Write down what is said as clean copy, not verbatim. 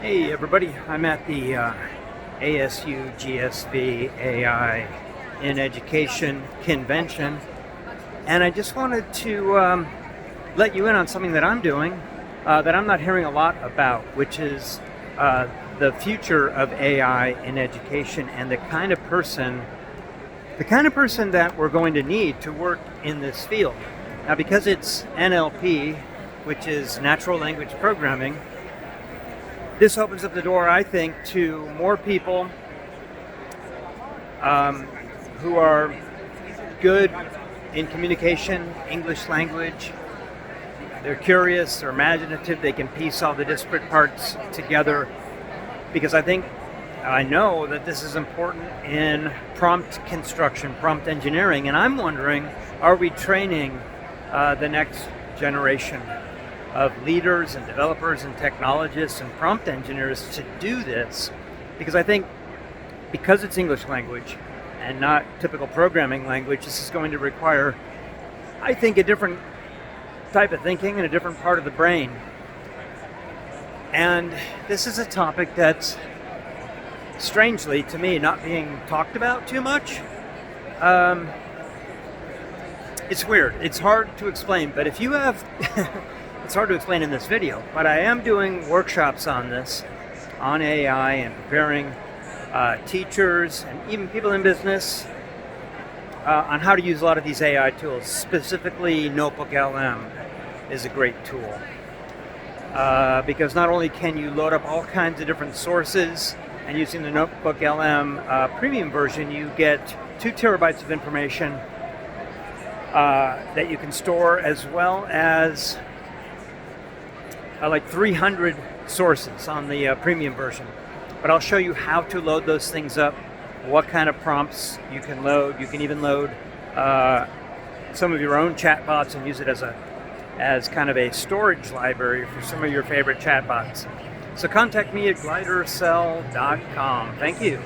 Hey everybody, I'm at the ASU GSV AI in Education convention, and I just wanted to let you in on something that I'm doing that I'm not hearing a lot about, which is the future of AI in education and the kind of person that we're going to need to work in this field. Now, because it's NLP, which is natural language programming, this opens up the door, I think, to more people who are good in communication, English language. They're curious, they're imaginative, they can piece all the disparate parts together, because I know that this is important in prompt construction, prompt engineering, and I'm wondering, are we training the next generation of leaders and developers and technologists and prompt engineers to do this? Because I think because it's English language and not typical programming language, this is going to require, I think, a different type of thinking and a different part of the brain. And this is a topic that's strangely, to me, not being talked about too much. It's weird. It's hard to explain, but if you have it's hard to explain in this video, but I am doing workshops on this, on AI, and preparing teachers and even people in business on how to use a lot of these AI tools. Specifically, Notebook LM is a great tool because not only can you load up all kinds of different sources, and using the Notebook LM premium version, you get 2 terabytes of information that you can store, as well as like 300 sources on the premium version. But I'll show you how to load those things up, what kind of prompts you can load. You can even load some of your own chatbots and use it as kind of a storage library for some of your favorite chatbots. So contact me at glidercell.com. Thank you.